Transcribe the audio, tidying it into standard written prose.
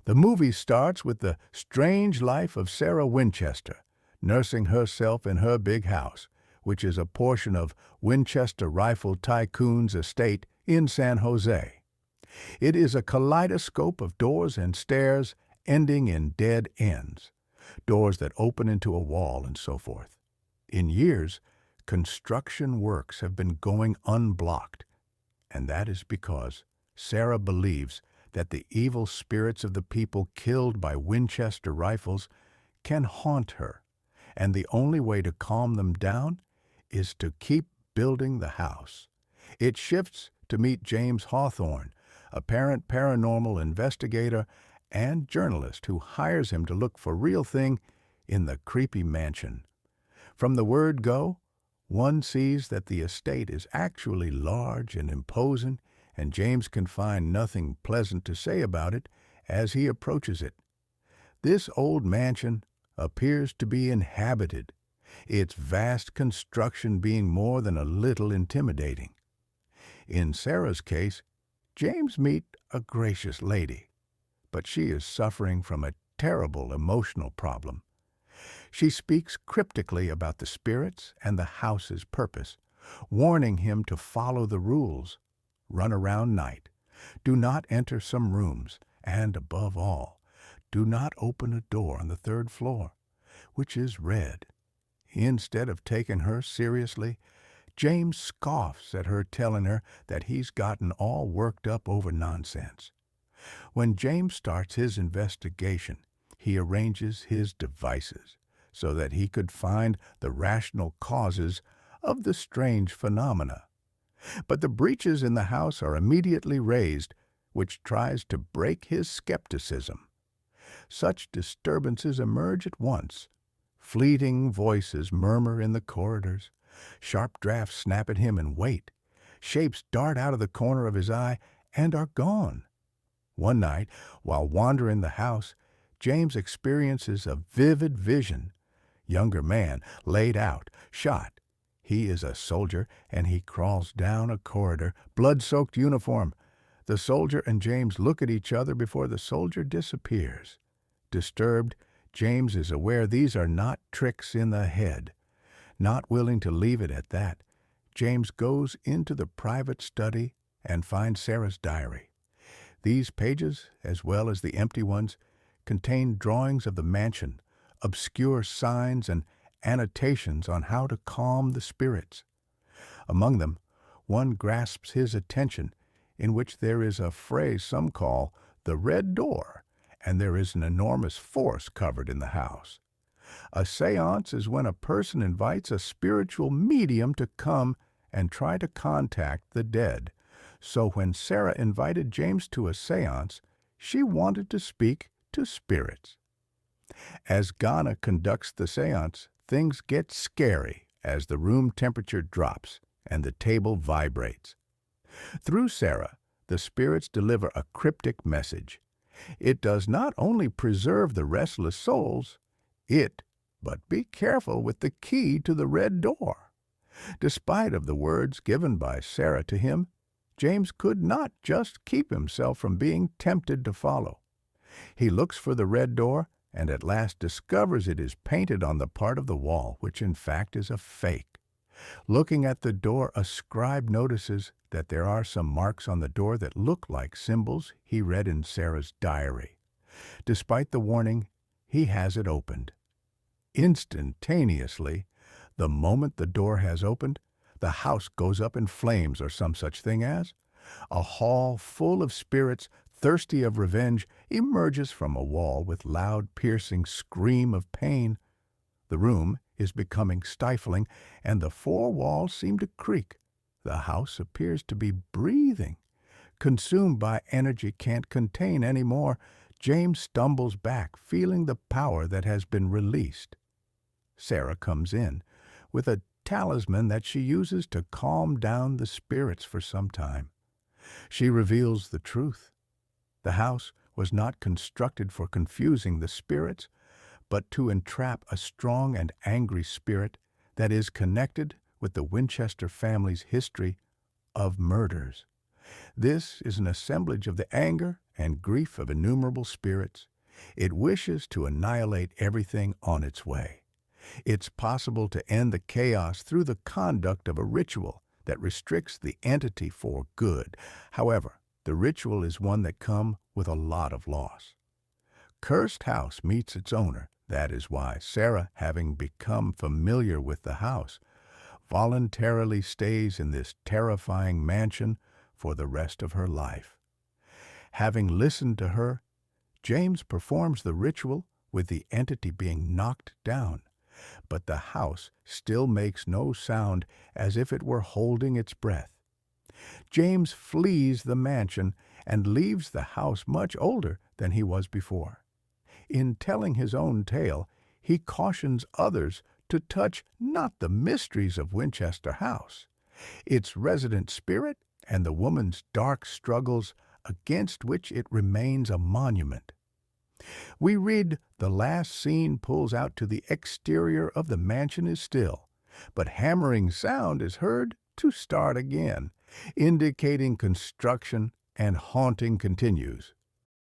The movie starts with the strange life of Sarah Winchester, nursing herself in her big house, which is a portion of Winchester Rifle Tycoon's estate in San Jose. It is a kaleidoscope of doors and stairs ending in dead ends, doors that open into a wall and so forth. In years, construction works have been going unblocked, and that is because Sarah believes that the evil spirits of the people killed by Winchester rifles can haunt her, and the only way to calm them down is to keep building the house. It shifts to meet James Hawthorne, a parent paranormal investigator and journalist who hires him to look for real thing in the creepy mansion. From the word go, one sees that the estate is actually large and imposing, and James can find nothing pleasant to say about it as he approaches it. This old mansion appears to be inhabited, its vast construction being more than a little intimidating. In Sarah's case, James meets a gracious lady, but she is suffering from a terrible emotional problem. She speaks cryptically about the spirits and the house's purpose, warning him to follow the rules, run around night, do not enter some rooms, and above all, do not open a door on the third floor, which is red. Instead of taking her seriously, James scoffs at her, telling her that he's gotten all worked up over nonsense. When James starts his investigation, he arranges his devices so that he could find the rational causes of the strange phenomena. But the breaches in the house are immediately raised, which tries to break his skepticism. Such disturbances emerge at once. Fleeting voices murmur in the corridors. Sharp drafts snap at him and wait. Shapes dart out of the corner of his eye and are gone. One night, while wandering the house, James experiences a vivid vision. Younger man, laid out, shot. He is a soldier, and he crawls down a corridor, blood-soaked uniform. The soldier and James look at each other before the soldier disappears. Disturbed, James is aware these are not tricks in the head. Not willing to leave it at that, James goes into the private study and finds Sarah's diary. These pages, as well as the empty ones, contain drawings of the mansion, obscure signs and annotations on how to calm the spirits. Among them, one grasps his attention, in which there is a phrase some call the red door, and there is an enormous force covered in the house. A séance is when a person invites a spiritual medium to come and try to contact the dead. So when Sarah invited James to a séance, she wanted to speak to spirits. As Ghana conducts the séance, things get scary as the room temperature drops and the table vibrates. Through Sarah, the spirits deliver a cryptic message. It does not only preserve the restless souls, but be careful with the key to the red door. Despite of the words given by Sarah to him, James could not just keep himself from being tempted to follow. He looks for the red door and at last discovers it is painted on the part of the wall, which in fact is a fake. Looking at the door, a scribe notices that there are some marks on the door that look like symbols he read in Sarah's diary. Despite the warning, he has it opened. Instantaneously, the moment the door has opened, the house goes up in flames or some such thing as. A hall full of spirits, thirsty of revenge, emerges from a wall with loud, piercing scream of pain. The room is becoming stifling, and the four walls seem to creak. The house appears to be breathing. Consumed by energy can't contain any more, James stumbles back, feeling the power that has been released. Sarah comes in with a talisman that she uses to calm down the spirits for some time. She reveals the truth. The house was not constructed for confusing the spirits, but to entrap a strong and angry spirit that is connected with the Winchester family's history of murders. This is an assemblage of the anger and grief of innumerable spirits, it wishes to annihilate everything on its way. It's possible to end the chaos through the conduct of a ritual that restricts the entity for good. However, the ritual is one that comes with a lot of loss. Cursed house meets its owner. That is why Sarah, having become familiar with the house, voluntarily stays in this terrifying mansion for the rest of her life. Having listened to her, James performs the ritual with the entity being knocked down, but the house still makes no sound, as if it were holding its breath. James flees the mansion and leaves the house much older than he was before. In telling his own tale, he cautions others to touch not the mysteries of Winchester House, its resident spirit, and the woman's dark struggles against which it remains a monument. We read the last scene pulls out to the exterior of the mansion is still, but hammering sound is heard to start again, indicating construction and haunting continues.